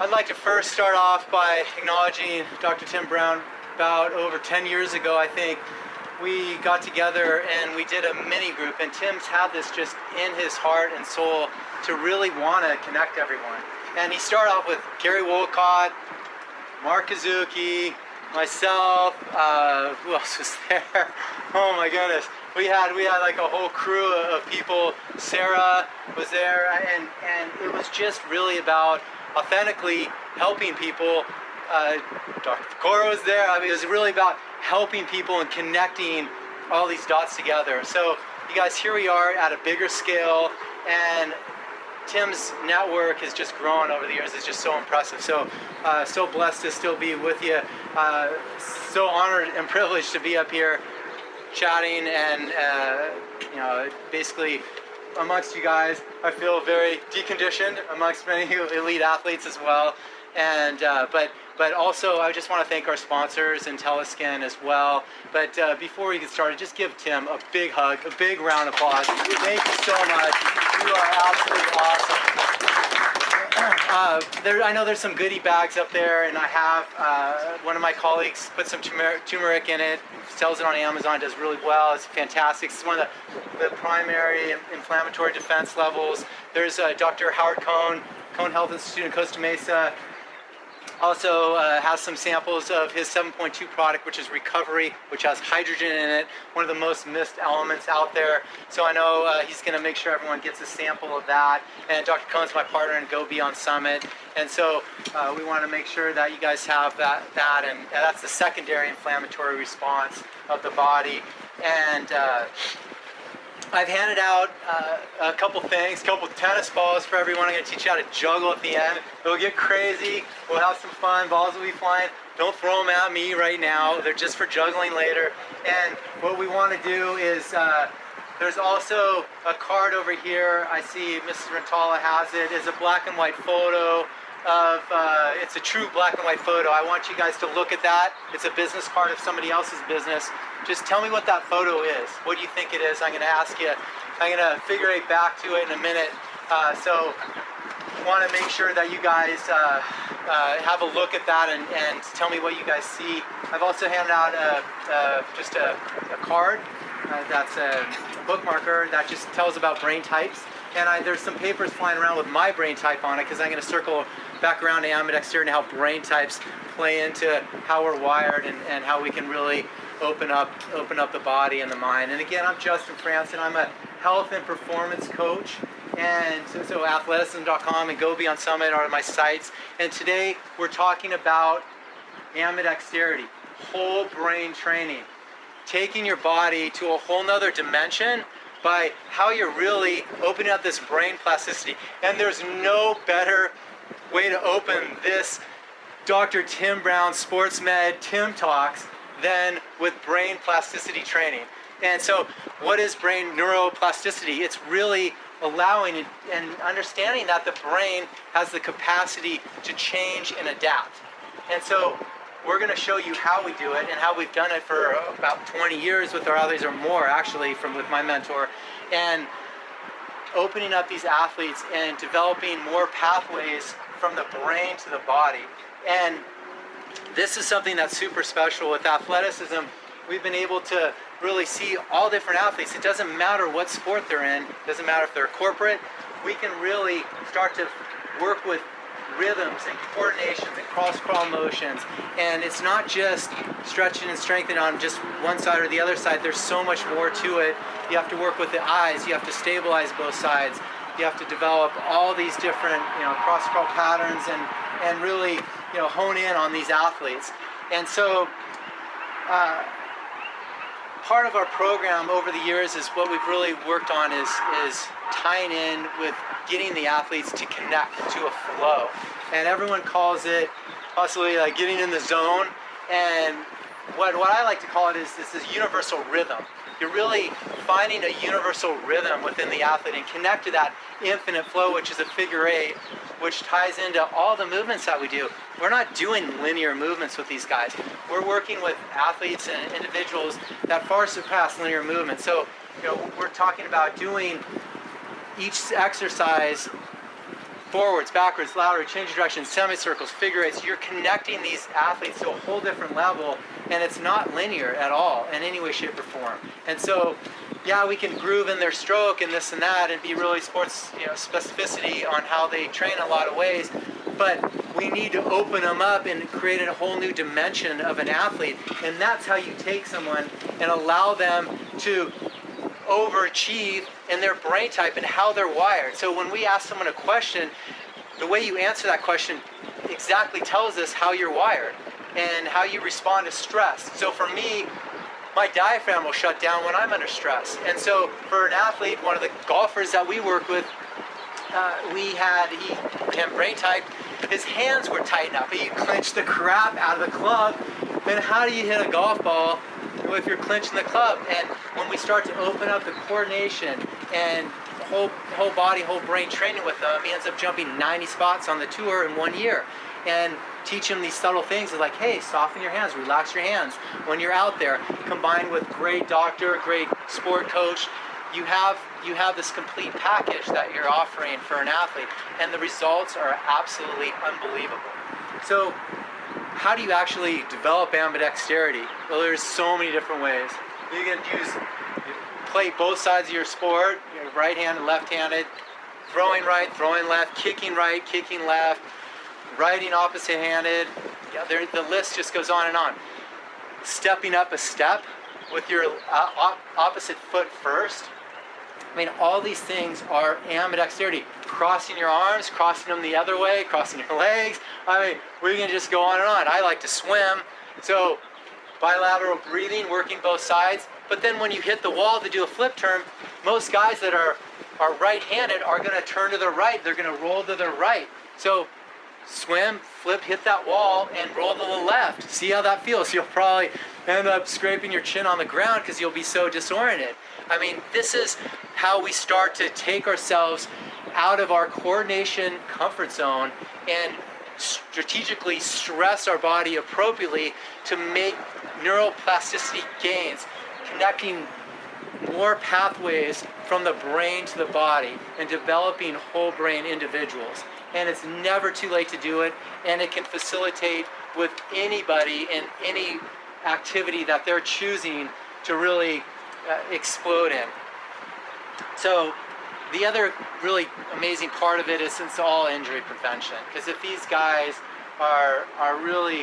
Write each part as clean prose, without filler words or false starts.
I'd like to first start off by acknowledging Dr. Tim Brown. About over 10 years ago, I think, we got together and we did a mini group, and Tim's had this just in his heart and soul to really want to connect everyone. And he started off with Gary Wolcott, Mark Kazuki, myself, who else was there? Oh my goodness. We had like a whole crew of people. Sarah was there, and it was just really about authentically helping people. Dr. Pecora was there. I mean, it was really about helping people and connecting all these dots together. So you guys, here we are at a bigger scale, and Tim's network has just grown over the years. It's just so impressive. So so blessed to still be with you. So honored and privileged to be up here chatting and basically amongst you guys. I feel very deconditioned amongst many elite athletes as well. And but also I just want to thank our sponsors and Teleskin as well. But before we get started, just give Tim a big hug, a big round of applause. Thank you so much. You are absolutely awesome. I know there's some goodie bags up there, and I have one of my colleagues put some turmeric in it, sells it on Amazon, does really well. It's fantastic. It's one of the primary inflammatory defense levels. There's Dr. Howard Cohn Health Institute in Costa Mesa. Also has some samples of his 7.2 product, which is Recovery, which has hydrogen in it, one of the most missed elements out there. So I know he's going to make sure everyone gets a sample of that. And Dr. Cohn's my partner in Go Beyond Summit. And so we want to make sure that you guys have that and that's the secondary inflammatory response of the body. And I've handed out a couple things, a couple tennis balls for everyone. I'm going to teach you how to juggle at the end. It'll get crazy. We'll have some fun. Balls will be flying. Don't throw them at me right now. They're just for juggling later. And what we want to do is, there's also a card over here. I see Mrs. Rentala has it. It's a black and white photo of, it's a true black and white photo. I want you guys to look at that. It's a business card of somebody else's business. Just tell me what that photo is. What do you think it is? I'm going to ask you. I'm going to figure it back to it in a minute. So I want to make sure that you guys have a look at that and tell me what you guys see. I've also handed out just a card that's a bookmarker that just tells about brain types. And there's some papers flying around with my brain type on it, because I'm going to circle back around to ambidexterity and how brain types play into how we're wired and how we can really open up the body and the mind. And again, I'm Justin Frandson. I'm a health and performance coach. And so athleticism.com and Go Beyond Summit are my sites. And today we're talking about ambidexterity, whole brain training, taking your body to a whole nother dimension by how you're really opening up this brain plasticity. And there's no better way to open this Dr. Tim Brown Sports Med Tim Talks than with brain plasticity training. And so what is brain neuroplasticity? It's really allowing and understanding that the brain has the capacity to change and adapt. And so we're going to show you how we do it and how we've done it for about 20 years with our athletes, or more actually, with my mentor, and opening up these athletes and developing more pathways from the brain to the body. And this is something that's super special with athleticism. We've been able to really see all different athletes. It doesn't matter what sport they're in. It doesn't matter if they're corporate. We can really start to work with rhythms and coordinations and cross-crawl motions. And it's not just stretching and strengthening on just one side or the other side. There's so much more to it. You have to work with the eyes. You have to stabilize both sides. You have to develop all these different, cross-crawl patterns and really, hone in on these athletes. And so part of our program over the years is what we've really worked on is tying in with getting the athletes to connect to a flow. And everyone calls it possibly like getting in the zone. And what I like to call it is this is universal rhythm. You're really finding a universal rhythm within the athlete and connect to that infinite flow, which is a figure eight, which ties into all the movements that we do. We're not doing linear movements with these guys. We're working with athletes and individuals that far surpass linear movement. So, we're talking about doing each exercise forwards, backwards, lateral, change of direction, semicircles, figure eights. You're connecting these athletes to a whole different level, and it's not linear at all in any way, shape, or form. And so, yeah, we can groove in their stroke and this and that and be really sports, specificity on how they train in a lot of ways, but we need to open them up and create a whole new dimension of an athlete. And that's how you take someone and allow them to overachieve in their brain type and how they're wired. So when we ask someone a question, the way you answer that question exactly tells us how you're wired and how you respond to stress. So for me, my diaphragm will shut down when I'm under stress. And so for an athlete, one of the golfers that we work with, he brain type, his hands were tightened up. He clenched the crap out of the club. And how do you hit a golf ball if you're clenching the club? And when we start to open up the coordination and whole body, whole brain training with him, he ends up jumping 90 spots on the tour in 1 year. And teach him these subtle things like, hey, soften your hands, relax your hands when you're out there. Combined with great doctor, great sport coach, you have this complete package that you're offering for an athlete, and the results are absolutely unbelievable. So how do you actually develop ambidexterity? Well, there's so many different ways. You can play both sides of your sport, right-handed, left-handed, throwing right, throwing left, kicking right, kicking left, riding opposite-handed. Yeah, the list just goes on and on. Stepping up a step with your opposite foot first. I mean, all these things are ambidexterity. Crossing your arms, crossing them the other way, crossing your legs. I mean, we can just go on and on. I like to swim, so bilateral breathing, working both sides. But then when you hit the wall to do a flip turn, most guys that are right-handed are going to turn to the right. They're going to roll to the right. So swim, flip, hit that wall, and roll to the left. See how that feels. You'll probably end up scraping your chin on the ground because you'll be so disoriented. I mean, this is how we start to take ourselves out of our coordination comfort zone and strategically stress our body appropriately to make neuroplasticity gains, connecting more pathways from the brain to the body and developing whole brain individuals. And it's never too late to do it, and it can facilitate with anybody in any activity that they're choosing to really explode in. So the other really amazing part of it is it's all injury prevention, because if these guys are really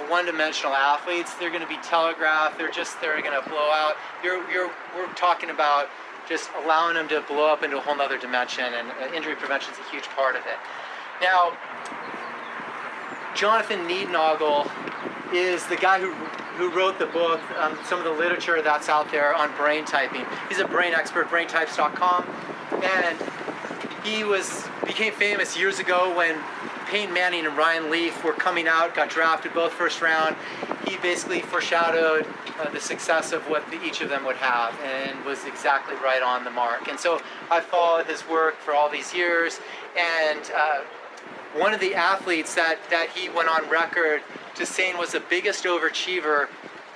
one-dimensional athletes, they're going to be telegraphed, they're going to blow out. We're talking about just allowing them to blow up into a whole other dimension, and injury prevention is a huge part of it. Now, Jonathan Niednagel is the guy who wrote the book, some of the literature that's out there on brain typing. He's a brain expert, braintypes.com, and he became famous years ago when Peyton Manning and Ryan Leaf were coming out, got drafted both first round. He basically foreshadowed the success of what each of them would have, and was exactly right on the mark. And so I followed his work for all these years, and one of the athletes that he went on record to saying was the biggest overachiever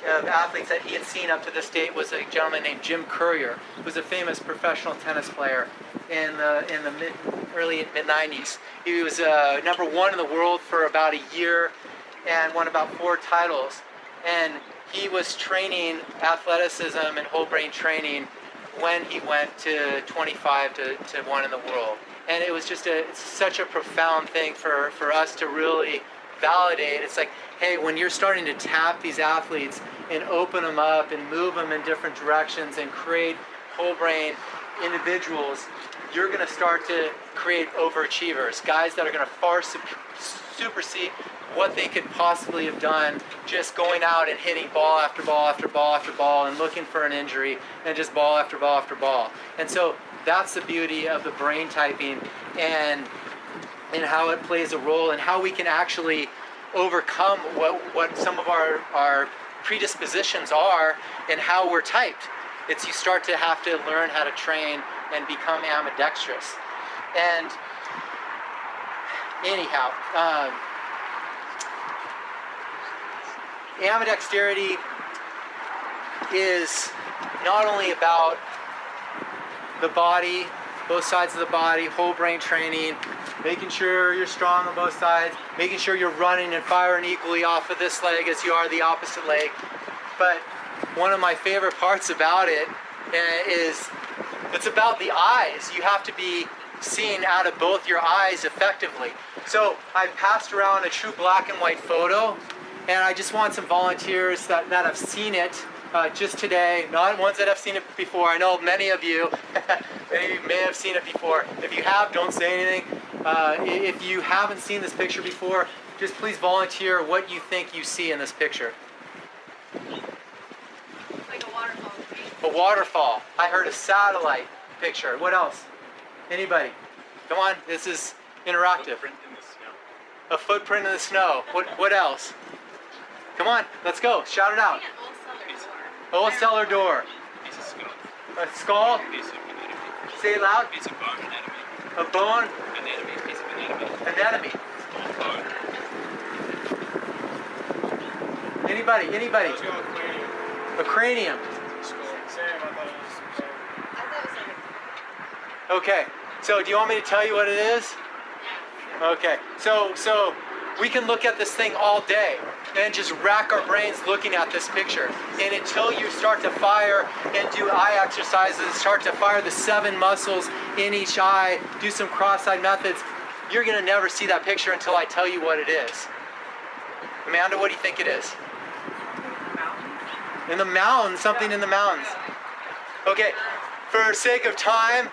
of athletes that he had seen up to this date was a gentleman named Jim Courier, who was a famous professional tennis player in the early mid-90s. He was number one in the world for about a year and won about 4 titles. And he was training athleticism and whole brain training when he went to 25 to 1 in the world. And it was just it's such a profound thing for us to really validate. It's like, hey, when you're starting to tap these athletes and open them up and move them in different directions and create whole brain individuals, you're going to start to create overachievers, guys that are going to far supersede what they could possibly have done just going out and hitting ball after ball after ball after ball and looking for an injury and just ball after ball after ball. And so that's the beauty of the brain typing and how it plays a role and how we can actually overcome what some of our predispositions are and how we're typed. It's you start to have to learn how to train and become ambidextrous. And anyhow, ambidexterity is not only about the body both sides of the body, whole brain training, making sure you're strong on both sides, making sure you're running and firing equally off of this leg as you are the opposite leg. But one of my favorite parts about it is it's about the eyes. You have to be seeing out of both your eyes effectively. So I passed around a true black and white photo, and I just want some volunteers that have seen it just today, not ones that have seen it before. I know many of you, many of you may have seen it before. If you have, don't say anything. If you haven't seen this picture before, just please volunteer what you think you see in this picture. Like a waterfall. A waterfall. I heard a satellite picture. What else? Anybody? Come on, this is interactive. Footprint in the snow. A footprint in the snow. What else? Come on, let's go. Shout it out. Old cellar door. Piece of skull. A skull. Piece of anatomy. Say it loud. Piece of bone anatomy. A bone. Anatomy. Piece of anatomy. Anatomy. Bone. Anybody? Anybody? Let's go with cranium. A cranium. Same, I thought it was. I thought it was like Okay. So do you want me to tell you what it is? Okay. So we can look at this thing all day and just rack our brains looking at this picture. And until you start to fire and do eye exercises, start to fire the 7 muscles in each eye, do some cross-eyed methods, you're gonna never see that picture until I tell you what it is. Amanda, what do you think it is? In the mountains, something in the mountains. Okay, for sake of time,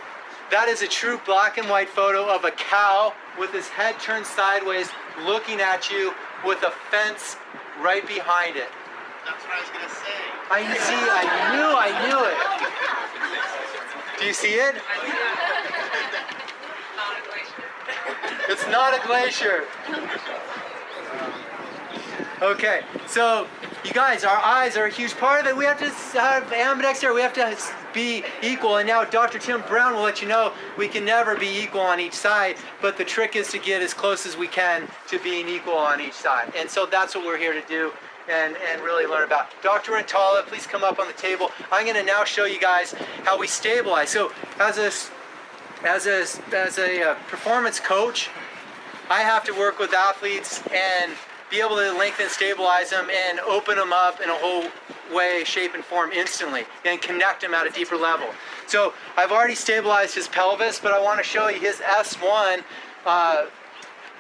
that is a true black and white photo of a cow with his head turned sideways, looking at you with a fence right behind it. That's what I was gonna say. I knew it. Do you see it? It's not a glacier. Okay, so you guys, our eyes are a huge part of it. We have to have ambidextrity. We have to be equal. And now Dr. Tim Brown will let you know we can never be equal on each side, but the trick is to get as close as we can to being equal on each side. And so that's what we're here to do and really learn about. Dr. Rentala, please come up on the table. I'm going to now show you guys how we stabilize. So as a performance coach, I have to work with athletes and be able to lengthen, stabilize them, and open them up in a whole way, shape, and form instantly, and connect them at a deeper level. So I've already stabilized his pelvis, but I want to show you his S1,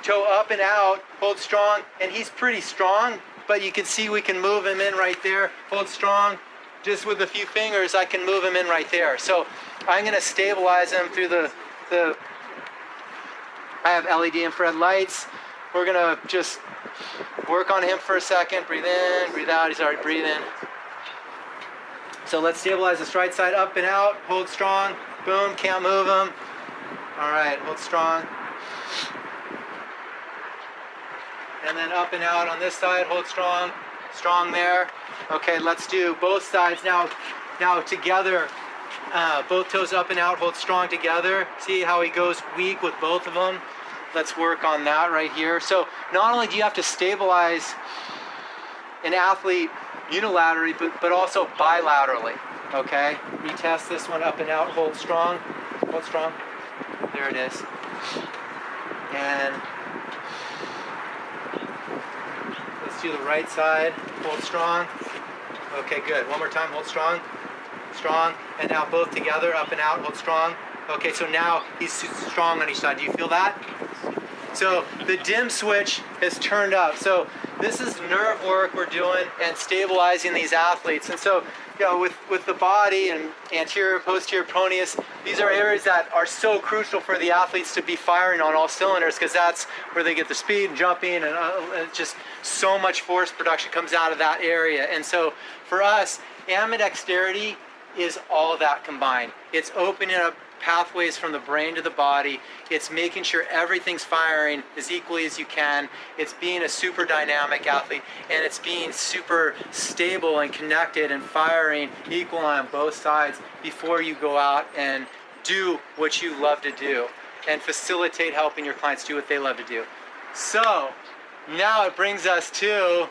toe up and out, hold strong, and he's pretty strong, but you can see we can move him in right there, hold strong, just with a few fingers I can move him in right there. So I'm going to stabilize him through the I have LED infrared lights. We're going to just work on him for a second. Breathe in, breathe out. He's already breathing. So let's stabilize this right side, up and out. Hold strong. Boom, can't move him. All right, hold strong. And then up and out on this side, hold strong. Strong there. Okay, let's do both sides now together. Both toes up and out, hold strong together. See how he goes weak with both of them? Let's work on that right here. So not only do you have to stabilize an athlete unilaterally, but also bilaterally, okay? Retest this one up and out, hold strong. Hold strong. There it is. And let's do the right side, hold strong. Okay, good. One more time, hold strong. Strong. And now both together, up and out, hold strong. Okay, so now he's strong on each side. Do you feel that? So the dim switch has turned up. So this is nerve work we're doing and stabilizing these athletes. And so, you know, with the body and anterior, posterior, proneus, these are areas that are so crucial for the athletes to be firing on all cylinders, because that's where they get the speed and jumping, and just so much force production comes out of that area. And so for us, ambidexterity is all that combined. It's opening up pathways from the brain to the body. It's making sure everything's firing as equally as you can. It's being a super dynamic athlete, and it's being super stable and connected and firing equal on both sides before you go out and do what you love to do and facilitate helping your clients do what they love to do. So now it brings us to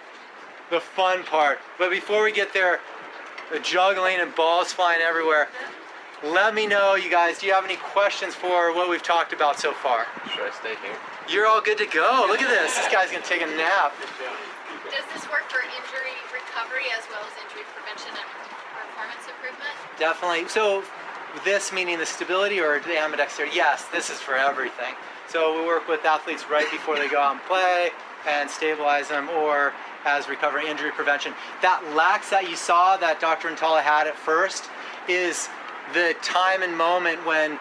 the fun part. But before we get there, the juggling and balls flying everywhere, let me know, you guys, do you have any questions for what we've talked about so far? Should I stay here? You're all good to go. Look at this. This guy's gonna take a nap. Does this work for injury recovery as well as injury prevention and performance improvement? Definitely. So this meaning the stability or the ambidexterity? Yes, this is for everything. So we work with athletes right before they go out and play and stabilize them, or as recovery injury prevention. That lax that you saw that Dr. Intala had at first is the time and moment when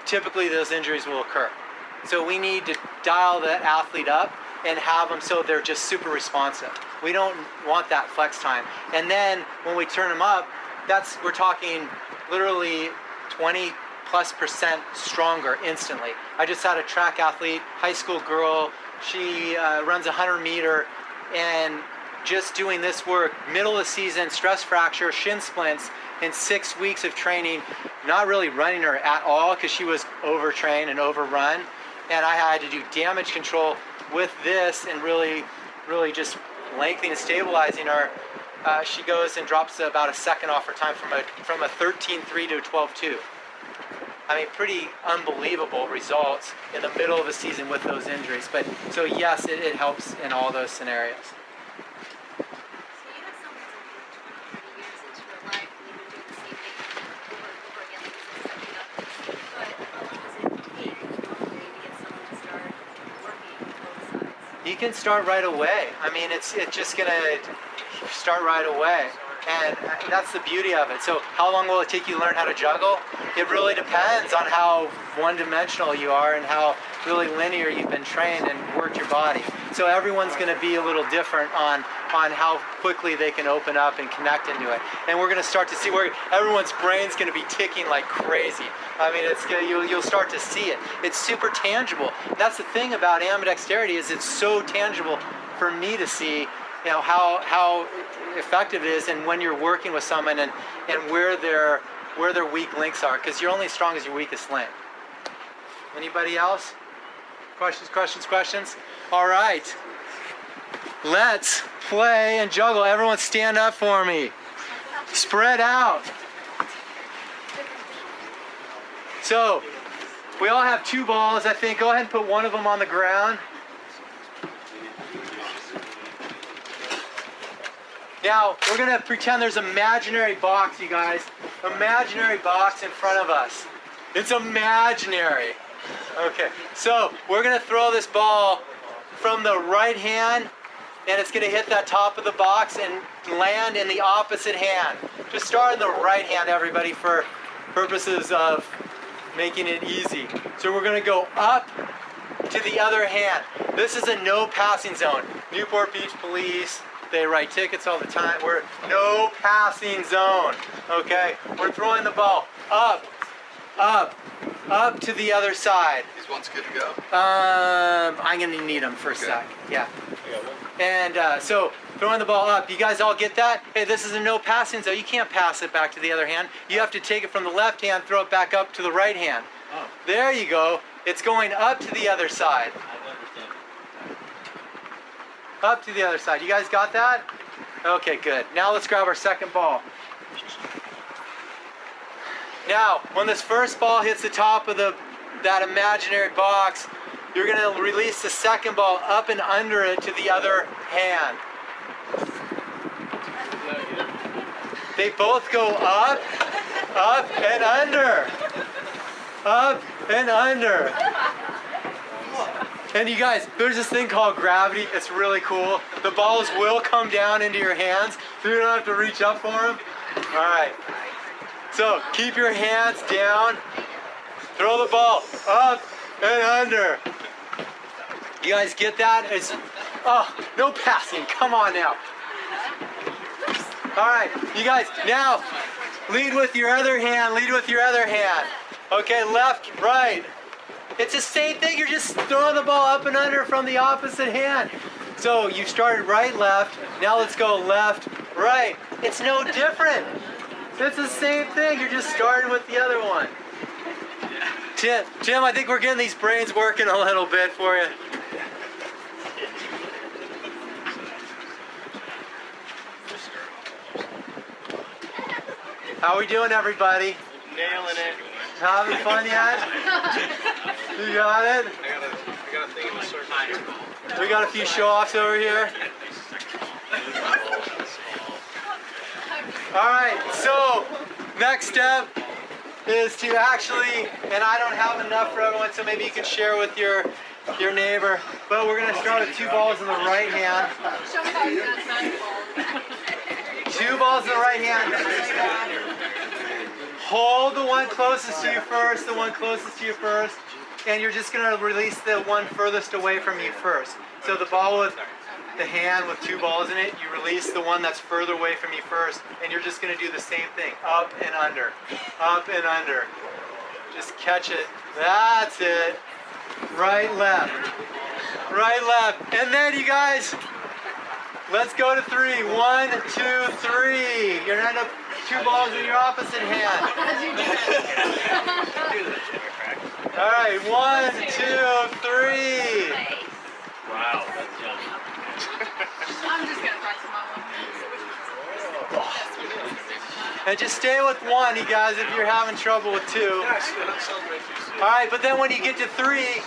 typically those injuries will occur. So we need to dial that athlete up and have them so they're just super responsive. We don't want that flex time. And then when we turn them up, we're talking literally 20+% stronger instantly. I just had a track athlete, high school girl. She runs a 100-meter, and just doing this work, middle of the season, stress fracture, shin splints, in 6 weeks of training, not really running her at all because she was overtrained and overrun. And I had to do damage control with this and really just lengthening and stabilizing her. She goes and drops about a second off her time from a 13.3 to a 12.2. I mean, pretty unbelievable results in the middle of the season with those injuries. But so yes, it helps in all those scenarios. So you have someone who's 20, 30 years into your life and you've been doing the same thing over and over again because it's stepping up. But how long does it take normally to get someone to start working both sides? You can start right away. I mean, it's just gonna start right away. And that's the beauty of it. So how long will it take you to learn how to juggle? It really depends on how one-dimensional you are and how really linear you've been trained and worked your body. So everyone's going to be a little different on how quickly they can open up and connect into it. And we're going to start to see where everyone's brain's going to be ticking like crazy. I mean, you'll start to see it. It's super tangible. That's the thing about ambidexterity, is it's so tangible for me to see, you know, how effective it is, and when you're working with someone and where their weak links are, because you're only as strong as your weakest link. Anybody else? Questions? All right. Let's play and juggle. Everyone stand up for me. Spread out. So, we all have 2 balls, I think. Go ahead and put one of them on the ground. Now, we're going to pretend there's an imaginary box, you guys. Imaginary box in front of us. It's imaginary. Okay, so we're going to throw this ball from the right hand, and it's going to hit that top of the box and land in the opposite hand. Just start in the right hand, everybody, for purposes of making it easy. So we're going to go up to the other hand. This is a no passing zone. Newport Beach Police, they write tickets all the time. We're no passing zone. Okay, we're throwing the ball up to the other side. These ones good to go? I'm gonna need them for a sec. Yeah. And so throwing the ball up. You guys all get that? Hey, this is a no passing zone. You can't pass it back to the other hand. You have to take it from the left hand, throw it back up to the right hand. Oh. There you go. It's going up to the other side. Up to the other side. You guys got that? Okay, good. Now let's grab our second ball. Now, when this first ball hits the top of that imaginary box, you're going to release the second ball up and under it to the other hand. They both go up and under. Up and under. And you guys, there's this thing called gravity. It's really cool. The balls will come down into your hands, so you don't have to reach up for them. All right. So keep your hands down. Throw the ball up and under. You guys get that? No passing. Come on now. All right, you guys, now lead with your other hand. Lead with your other hand. Okay, left, right. It's the same thing. You're just throwing the ball up and under from the opposite hand. So you started right, left. Now let's go left, right. It's no different. It's the same thing. You're just starting with the other one. Tim, I think we're getting these brains working a little bit for you. How are we doing, everybody? Nailing it. Having fun yet? You got it? I got a thing in the circle here. We got a few show-offs over here. All right, so next step is to actually, and I don't have enough for everyone, so maybe you can share with your neighbor, but we're gonna start with 2 balls in the right hand. Show me how you got that 2 balls in the right hand. Hold the one closest to you first, the one closest to you first, and you're just gonna release the one furthest away from you first. So the ball with the hand with 2 balls in it, you release the one that's further away from you first, and you're just gonna do the same thing, up and under, up and under. Just catch it, that's it. Right, left, right, left. And then you guys, let's go to 3. 1, 2, 3. You're gonna end up 2 balls in your opposite hand. All right, 1, 2, 3. Wow. I'm just gonna practice my one. And just stay with 1, you guys, if you're having trouble with 2. All right, but then when you get to 3,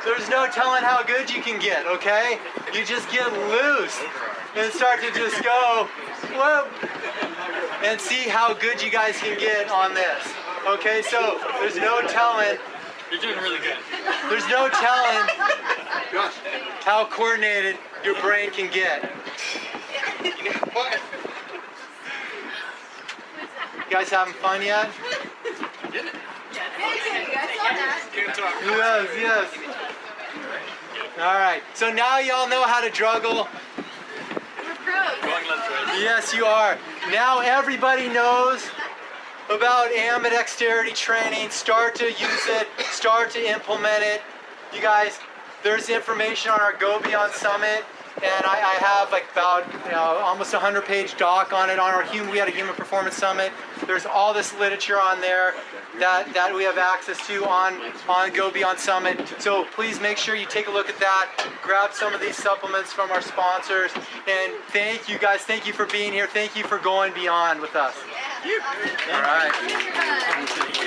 there's no telling how good you can get, okay? You just get loose and start to just go, whoop, and see how good you guys can get on this. Okay, so there's no telling. You're doing really good. There's no telling how coordinated your brain can get. You know what? You guys having fun yet? Yeah, you guys saw that. Can't talk. Yes, yes. All right, so now y'all know how to juggle. We're pros. Going left, right. Yes, you are. Now everybody knows about ambidexterity training. Start to use it, start to implement it. You guys, there's information on our Go Beyond Summit, and I have like about almost 100-page doc on it on our we had a Human Performance Summit. There's all this literature on there that we have access to on Go Beyond Summit. So please make sure you take a look at that. Grab some of these supplements from our sponsors. And thank you guys. Thank you for being here. Thank you for going beyond with us. Yeah. All right. You're good.